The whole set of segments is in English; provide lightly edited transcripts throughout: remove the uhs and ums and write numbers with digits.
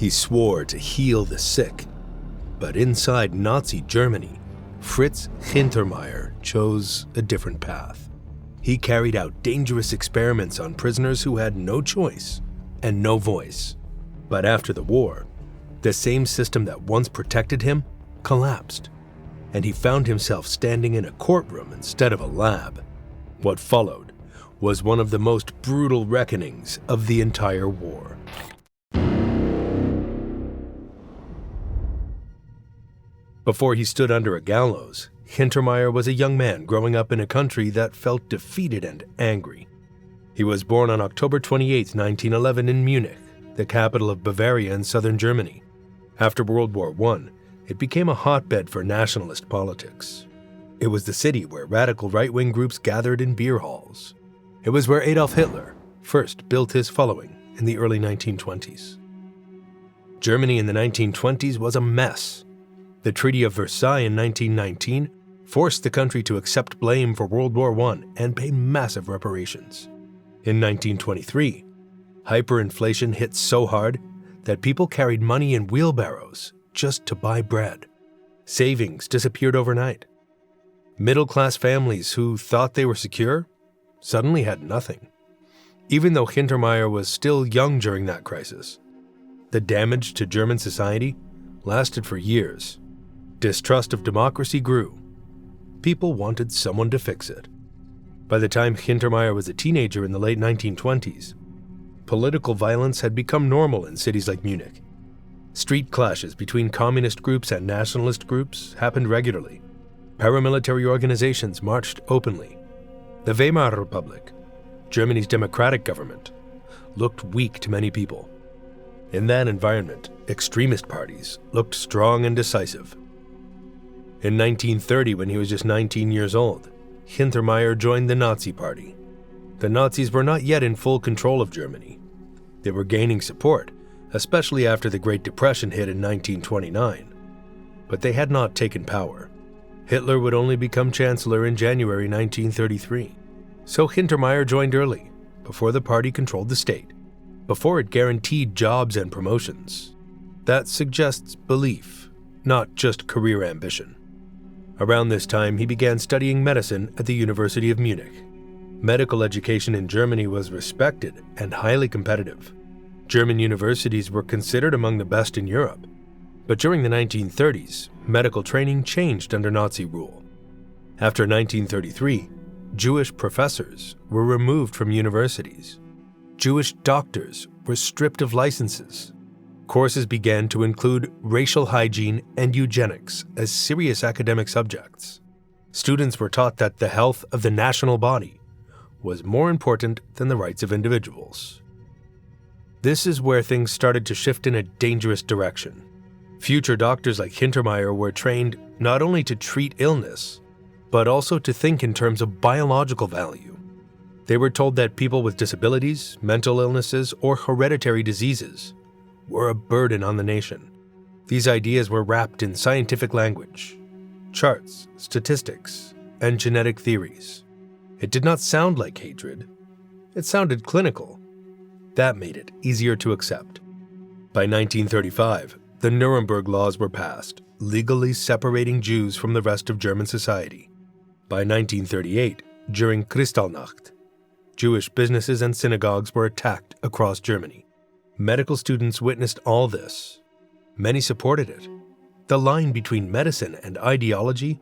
He swore to heal the sick. But inside Nazi Germany, Fritz Hintermayer chose a different path. He carried out dangerous experiments on prisoners who had no choice and no voice. But after the war, the same system that once protected him collapsed, and he found himself standing in a courtroom instead of a lab. What followed was one of the most brutal reckonings of the entire war. Before he stood under a gallows, Hintermayer was a young man growing up in a country that felt defeated and angry. He was born on October 28, 1911 in Munich, the capital of Bavaria in southern Germany. After World War I, it became a hotbed for nationalist politics. It was the city where radical right-wing groups gathered in beer halls. It was where Adolf Hitler first built his following in the early 1920s. Germany in the 1920s was a mess. The Treaty of Versailles in 1919 forced the country to accept blame for World War I and pay massive reparations. In 1923, hyperinflation hit so hard that people carried money in wheelbarrows just to buy bread. Savings disappeared overnight. Middle-class families who thought they were secure suddenly had nothing. Even though Hintermayer was still young during that crisis, the damage to German society lasted for years. Distrust of democracy grew. People wanted someone to fix it. By the time Hintermayer was a teenager in the late 1920s, political violence had become normal in cities like Munich. Street clashes between communist groups and nationalist groups happened regularly. Paramilitary organizations marched openly. The Weimar Republic, Germany's democratic government, looked weak to many people. In that environment, extremist parties looked strong and decisive. In 1930, when he was just 19 years old, Hintermayer joined the Nazi Party. The Nazis were not yet in full control of Germany. They were gaining support, especially after the Great Depression hit in 1929. But they had not taken power. Hitler would only become chancellor in January 1933. So Hintermayer joined early, before the party controlled the state, before it guaranteed jobs and promotions. That suggests belief, not just career ambition. Around this time, he began studying medicine at the University of Munich. Medical education in Germany was respected and highly competitive. German universities were considered among the best in Europe. But during the 1930s, medical training changed under Nazi rule. After 1933, Jewish professors were removed from universities. Jewish doctors were stripped of licenses. Courses began to include racial hygiene and eugenics as serious academic subjects. Students were taught that the health of the national body was more important than the rights of individuals. This is where things started to shift in a dangerous direction. Future doctors like Hintermayer were trained not only to treat illness, but also to think in terms of biological value. They were told that people with disabilities, mental illnesses, or hereditary diseases were a burden on the nation. These ideas were wrapped in scientific language, charts, statistics, and genetic theories. It did not sound like hatred. It sounded clinical. That made it easier to accept. By 1935, the Nuremberg laws were passed, legally separating Jews from the rest of German society. By 1938, during Kristallnacht, Jewish businesses and synagogues were attacked across Germany. Medical students witnessed all this. Many supported it. The line between medicine and ideology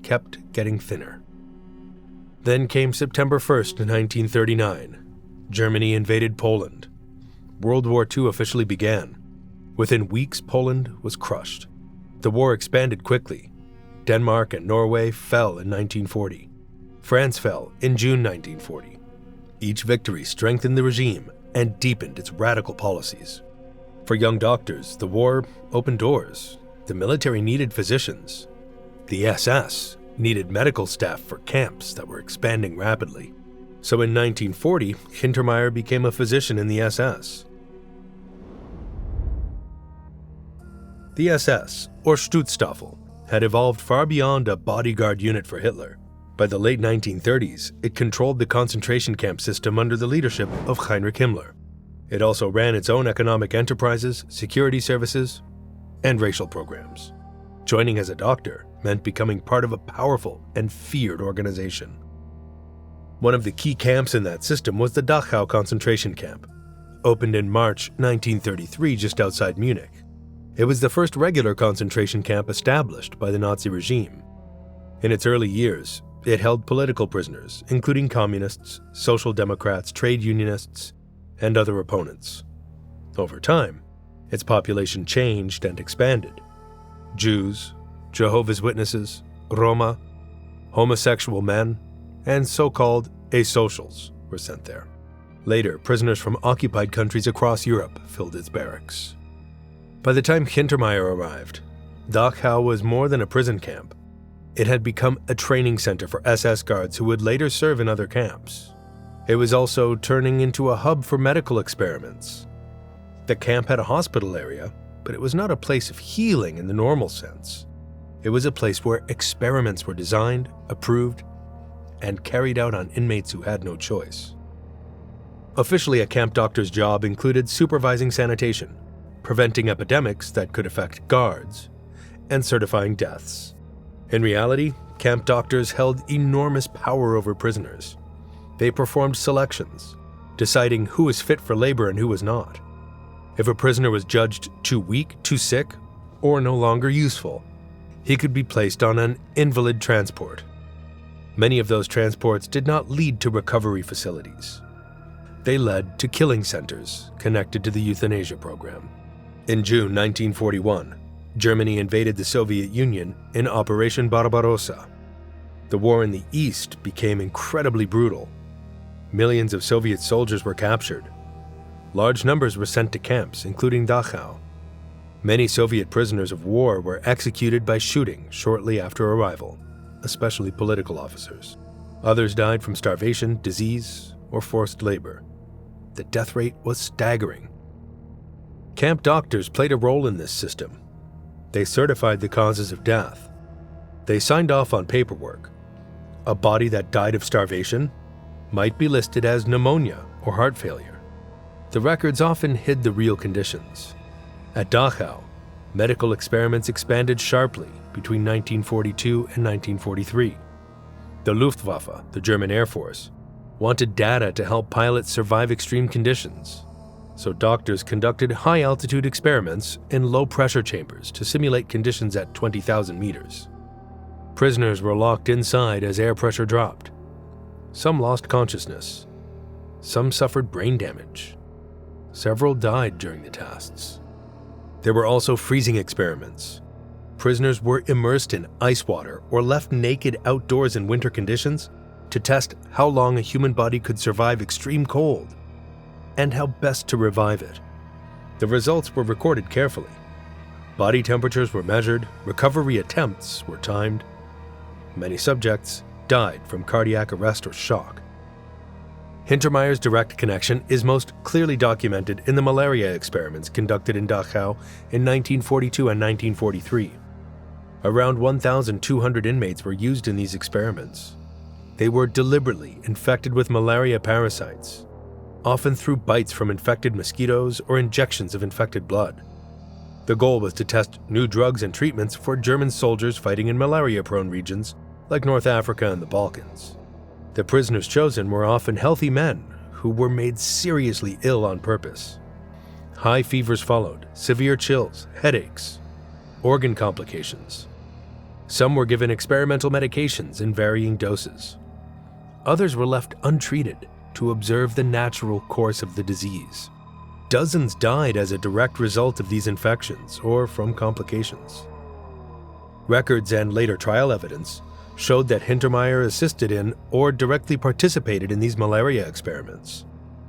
kept getting thinner. Then came September 1st, 1939. Germany invaded Poland. World War II officially began. Within weeks, Poland was crushed. The war expanded quickly. Denmark and Norway fell in 1940. France fell in June 1940. Each victory strengthened the regime and deepened its radical policies. For young doctors, the war opened doors. The military needed physicians. The SS needed medical staff for camps that were expanding rapidly. So in 1940, Hintermayer became a physician in the SS. The SS, or Schutzstaffel, had evolved far beyond a bodyguard unit for Hitler. By the late 1930s, it controlled the concentration camp system under the leadership of Heinrich Himmler. It also ran its own economic enterprises, security services, and racial programs. Joining as a doctor meant becoming part of a powerful and feared organization. One of the key camps in that system was the Dachau concentration camp, opened in March 1933 just outside Munich. It was the first regular concentration camp established by the Nazi regime. In its early years, it held political prisoners, including communists, social democrats, trade unionists, and other opponents. Over time, its population changed and expanded. Jews, Jehovah's Witnesses, Roma, homosexual men, and so-called asocials were sent there. Later, prisoners from occupied countries across Europe filled its barracks. By the time Hintermayer arrived, Dachau was more than a prison camp. It had become a training center for SS guards who would later serve in other camps. It was also turning into a hub for medical experiments. The camp had a hospital area, but it was not a place of healing in the normal sense. It was a place where experiments were designed, approved, and carried out on inmates who had no choice. Officially, a camp doctor's job included supervising sanitation, preventing epidemics that could affect guards, and certifying deaths. In reality, camp doctors held enormous power over prisoners. They performed selections, deciding who was fit for labor and who was not. If a prisoner was judged too weak, too sick, or no longer useful, he could be placed on an invalid transport. Many of those transports did not lead to recovery facilities. They led to killing centers connected to the euthanasia program. In June 1941, Germany invaded the Soviet Union in Operation Barbarossa. The war in the East became incredibly brutal. Millions of Soviet soldiers were captured. Large numbers were sent to camps, including Dachau. Many Soviet prisoners of war were executed by shooting shortly after arrival, especially political officers. Others died from starvation, disease, or forced labor. The death rate was staggering. Camp doctors played a role in this system. They certified the causes of death. They signed off on paperwork. A body that died of starvation might be listed as pneumonia or heart failure. The records often hid the real conditions. At Dachau, medical experiments expanded sharply between 1942 and 1943. The Luftwaffe, the German Air Force, wanted data to help pilots survive extreme conditions. So doctors conducted high-altitude experiments in low-pressure chambers to simulate conditions at 20,000 meters. Prisoners were locked inside as air pressure dropped. Some lost consciousness. Some suffered brain damage. Several died during the tests. There were also freezing experiments. Prisoners were immersed in ice water or left naked outdoors in winter conditions to test how long a human body could survive extreme cold and how best to revive it. The results were recorded carefully. Body temperatures were measured, recovery attempts were timed. Many subjects died from cardiac arrest or shock. Hintermayer's direct connection is most clearly documented in the malaria experiments conducted in Dachau in 1942 and 1943. Around 1,200 inmates were used in these experiments. They were deliberately infected with malaria parasites, often through bites from infected mosquitoes or injections of infected blood. The goal was to test new drugs and treatments for German soldiers fighting in malaria-prone regions like North Africa and the Balkans. The prisoners chosen were often healthy men who were made seriously ill on purpose. High fevers followed, severe chills, headaches, organ complications. Some were given experimental medications in varying doses. Others were left untreated to observe the natural course of the disease. Dozens died as a direct result of these infections or from complications. Records and later trial evidence showed that Hintermayer assisted in or directly participated in these malaria experiments.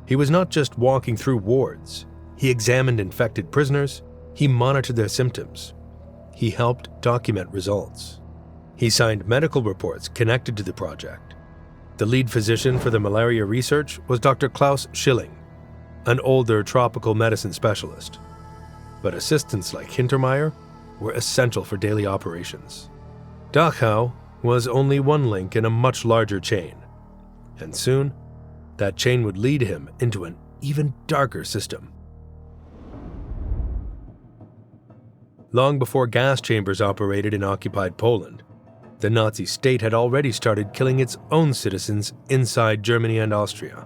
He was not just walking through wards. He examined infected prisoners. He monitored their symptoms. He helped document results. He signed medical reports connected to the project. The lead physician for the malaria research was Dr. Klaus Schilling, an older tropical medicine specialist. But assistants like Hintermayer were essential for daily operations. Dachau was only one link in a much larger chain, and soon that chain would lead him into an even darker system. Long before gas chambers operated in occupied Poland, the Nazi state had already started killing its own citizens inside Germany and Austria.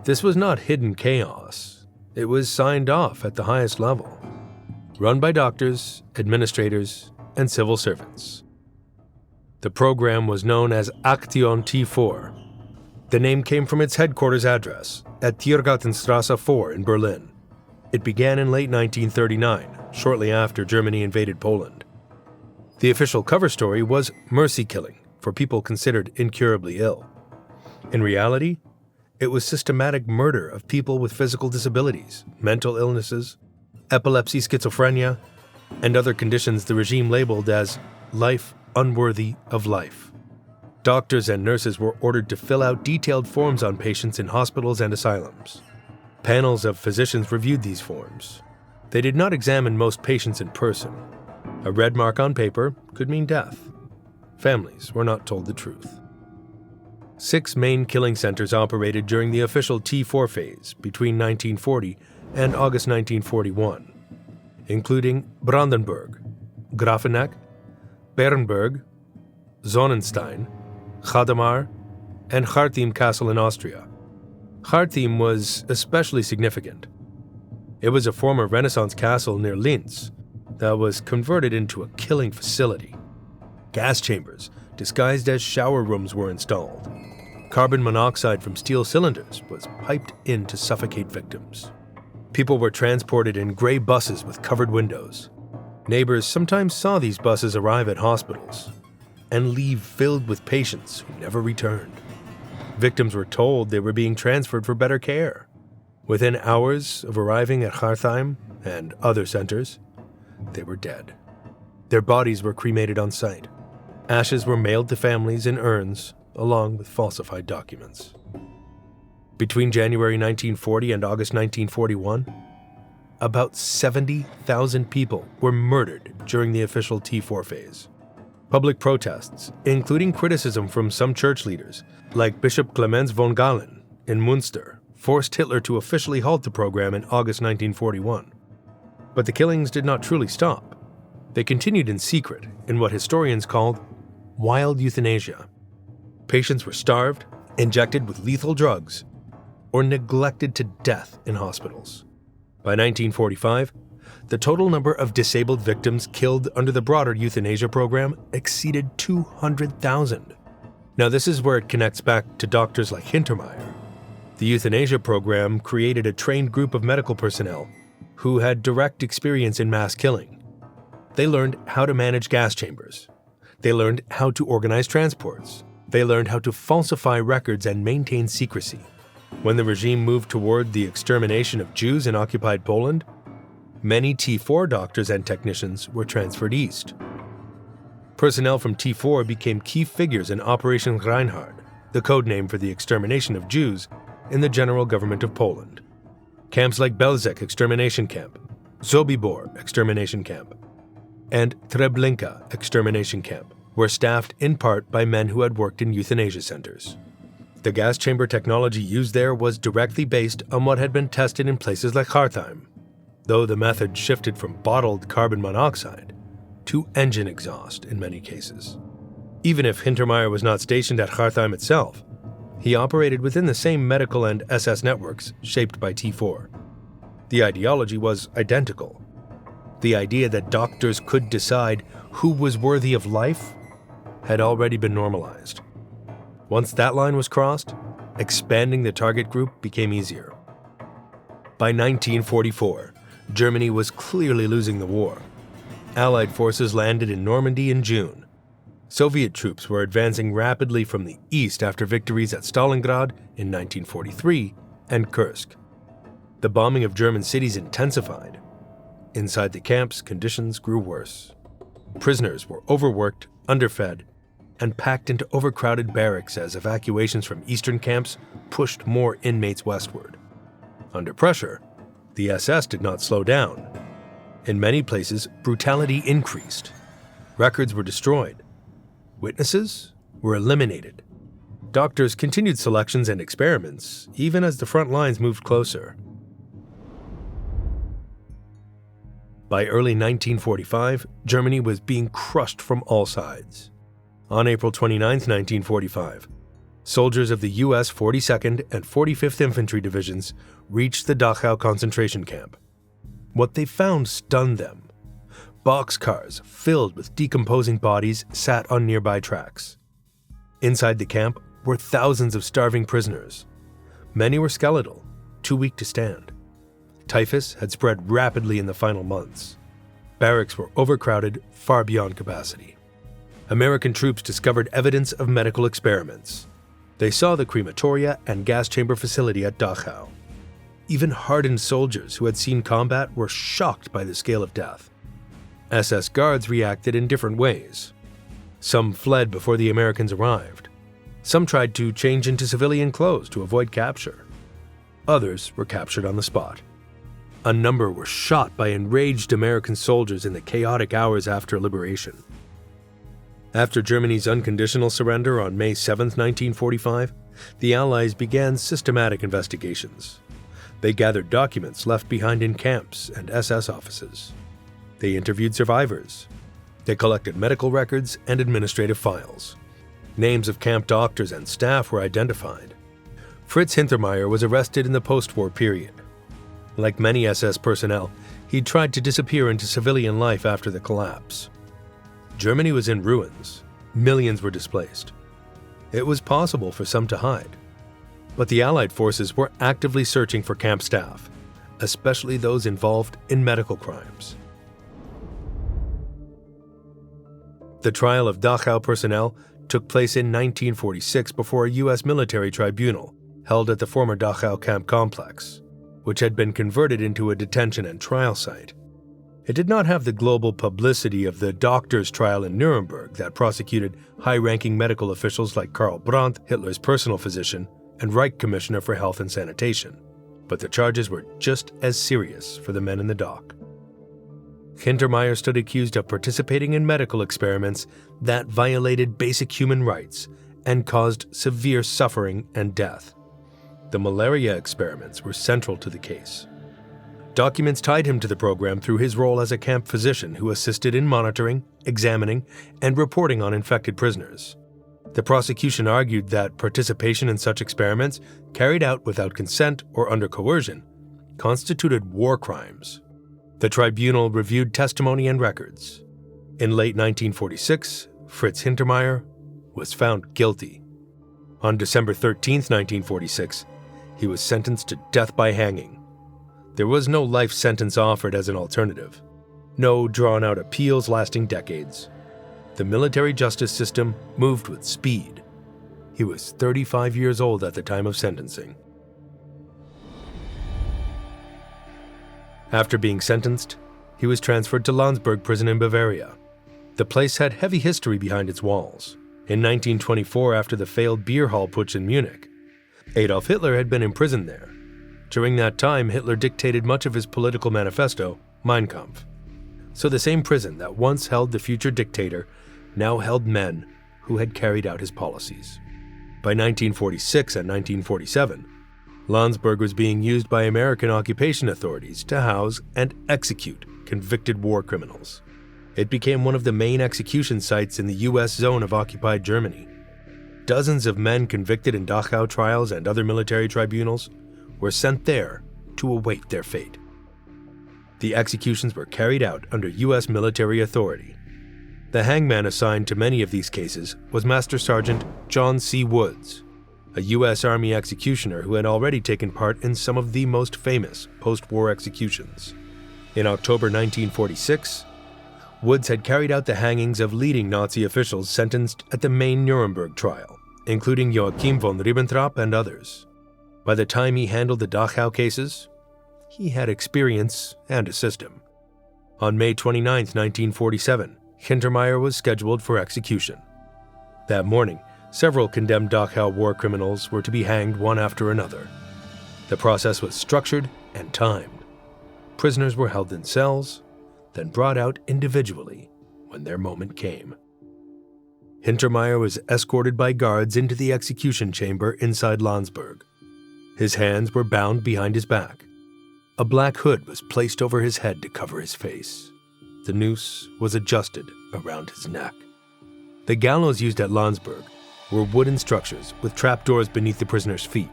This was not hidden chaos. It was signed off at the highest level, run by doctors, administrators, and civil servants. The program was known as Aktion T4. The name came from its headquarters address at Tiergartenstrasse 4 in Berlin. It began in late 1939, shortly after Germany invaded Poland. The official cover story was mercy killing for people considered incurably ill. In reality, it was systematic murder of people with physical disabilities, mental illnesses, epilepsy, schizophrenia, and other conditions the regime labeled as life unworthy of life. Doctors and nurses were ordered to fill out detailed forms on patients in hospitals and asylums. Panels of physicians reviewed these forms. They did not examine most patients in person. A red mark on paper could mean death. Families were not told the truth. 6 main killing centers operated during the official T4 phase between 1940 and August 1941, including Brandenburg, Grafenegg, Bernburg, Sonnenstein, Hadamar, and Hartheim Castle in Austria. Hartheim was especially significant. It was a former Renaissance castle near Linz that was converted into a killing facility. Gas chambers, disguised as shower rooms, were installed. Carbon monoxide from steel cylinders was piped in to suffocate victims. People were transported in gray buses with covered windows. Neighbors sometimes saw these buses arrive at hospitals and leave filled with patients who never returned. Victims were told they were being transferred for better care. Within hours of arriving at Hartheim and other centers, they were dead. Their bodies were cremated on site. Ashes were mailed to families in urns, along with falsified documents. Between January 1940 and August 1941, about 70,000 people were murdered during the official T4 phase. Public protests, including criticism from some church leaders, like Bishop Clemens von Galen in Münster, forced Hitler to officially halt the program in August 1941. But the killings did not truly stop. They continued in secret in what historians called wild euthanasia. Patients were starved, injected with lethal drugs, or neglected to death in hospitals. By 1945, the total number of disabled victims killed under the broader euthanasia program exceeded 200,000. Now, this is where it connects back to doctors like Hintermayer. The euthanasia program created a trained group of medical personnel who had direct experience in mass killing. They learned how to manage gas chambers. They learned how to organize transports. They learned how to falsify records and maintain secrecy. When the regime moved toward the extermination of Jews in occupied Poland, many T4 doctors and technicians were transferred east. Personnel from T4 became key figures in Operation Reinhard, the code name for the extermination of Jews in the general government of Poland. Camps like Belzec Extermination Camp, Sobibor Extermination Camp, and Treblinka Extermination Camp were staffed in part by men who had worked in euthanasia centers. The gas chamber technology used there was directly based on what had been tested in places like Hartheim, though the method shifted from bottled carbon monoxide to engine exhaust in many cases. Even if Hintermayer was not stationed at Hartheim itself, he operated within the same medical and SS networks shaped by T4. The ideology was identical. The idea that doctors could decide who was worthy of life had already been normalized. Once that line was crossed, expanding the target group became easier. By 1944, Germany was clearly losing the war. Allied forces landed in Normandy in June. Soviet troops were advancing rapidly from the east after victories at Stalingrad in 1943 and Kursk. The bombing of German cities intensified. Inside the camps, conditions grew worse. Prisoners were overworked, underfed, and packed into overcrowded barracks as evacuations from eastern camps pushed more inmates westward. Under pressure, the SS did not slow down. In many places, brutality increased. Records were destroyed. Witnesses were eliminated. Doctors continued selections and experiments, even as the front lines moved closer. By early 1945, Germany was being crushed from all sides. On April 29, 1945, soldiers of the U.S. 42nd and 45th Infantry Divisions reached the Dachau concentration camp. What they found stunned them. Boxcars filled with decomposing bodies sat on nearby tracks. Inside the camp were thousands of starving prisoners. Many were skeletal, too weak to stand. Typhus had spread rapidly in the final months. Barracks were overcrowded far beyond capacity. American troops discovered evidence of medical experiments. They saw the crematoria and gas chamber facility at Dachau. Even hardened soldiers who had seen combat were shocked by the scale of death. SS guards reacted in different ways. Some fled before the Americans arrived. Some tried to change into civilian clothes to avoid capture. Others were captured on the spot. A number were shot by enraged American soldiers in the chaotic hours after liberation. After Germany's unconditional surrender on May 7, 1945, the Allies began systematic investigations. They gathered documents left behind in camps and SS offices. They interviewed survivors. They collected medical records and administrative files. Names of camp doctors and staff were identified. Fritz Hintermayer was arrested in the post-war period. Like many SS personnel, he tried to disappear into civilian life after the collapse. Germany was in ruins. Millions were displaced. It was possible for some to hide. But the Allied forces were actively searching for camp staff, especially those involved in medical crimes. The trial of Dachau personnel took place in 1946 before a U.S. military tribunal held at the former Dachau camp complex, which had been converted into a detention and trial site. It did not have the global publicity of the doctors' trial in Nuremberg that prosecuted high-ranking medical officials like Karl Brandt, Hitler's personal physician, and Reich Commissioner for Health and Sanitation. But the charges were just as serious for the men in the dock. Hintermayer stood accused of participating in medical experiments that violated basic human rights and caused severe suffering and death. The malaria experiments were central to the case. Documents tied him to the program through his role as a camp physician who assisted in monitoring, examining, and reporting on infected prisoners. The prosecution argued that participation in such experiments, carried out without consent or under coercion, constituted war crimes. The tribunal reviewed testimony and records. In late 1946, Fritz Hintermayer was found guilty. On December 13, 1946, he was sentenced to death by hanging. There was no life sentence offered as an alternative. No drawn-out appeals lasting decades. The military justice system moved with speed. He was 35 years old at the time of sentencing. After being sentenced, he was transferred to Landsberg prison in Bavaria. The place had heavy history behind its walls. In 1924, after the failed beer hall putsch in Munich, Adolf Hitler had been imprisoned there. During that time, Hitler dictated much of his political manifesto, Mein Kampf. So the same prison that once held the future dictator now held men who had carried out his policies. By 1946 and 1947, Landsberg was being used by American occupation authorities to house and execute convicted war criminals. It became one of the main execution sites in the U.S. zone of occupied Germany. Dozens of men convicted in Dachau trials and other military tribunals were sent there to await their fate. The executions were carried out under U.S. military authority. The hangman assigned to many of these cases was Master Sergeant John C. Woods, a U.S. Army executioner who had already taken part in some of the most famous post-war executions. In October 1946, Woods had carried out the hangings of leading Nazi officials sentenced at the main Nuremberg trial, including Joachim von Ribbentrop and others. By the time he handled the Dachau cases, he had experience and a system. On May 29, 1947, Hintermayer was scheduled for execution. That morning, several condemned Dachau war criminals were to be hanged one after another. The process was structured and timed. Prisoners were held in cells, then brought out individually when their moment came. Hintermayer was escorted by guards into the execution chamber inside Landsberg. His hands were bound behind his back. A black hood was placed over his head to cover his face. The noose was adjusted around his neck. The gallows used at Landsberg were wooden structures with trapdoors beneath the prisoner's feet.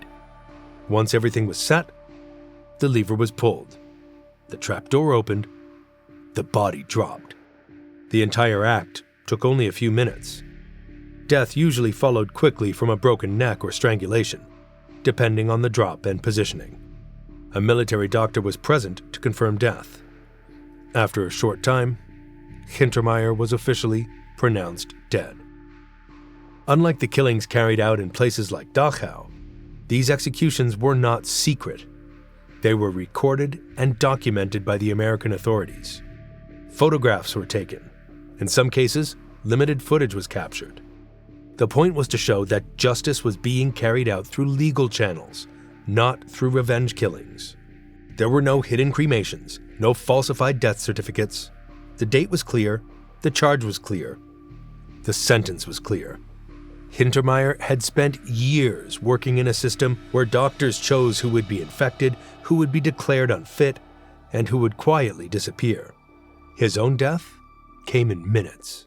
Once everything was set, the lever was pulled. The trapdoor opened. The body dropped. The entire act took only a few minutes. Death usually followed quickly from a broken neck or strangulation, depending on the drop and positioning. A military doctor was present to confirm death. After a short time, Hintermayer was officially pronounced dead. Unlike the killings carried out in places like Dachau, these executions were not secret. They were recorded and documented by the American authorities. Photographs were taken. In some cases, limited footage was captured. The point was to show that justice was being carried out through legal channels, not through revenge killings. There were no hidden cremations, no falsified death certificates. The date was clear, the charge was clear, the sentence was clear. Hintermayer had spent years working in a system where doctors chose who would be infected, who would be declared unfit, and who would quietly disappear. His own death came in minutes.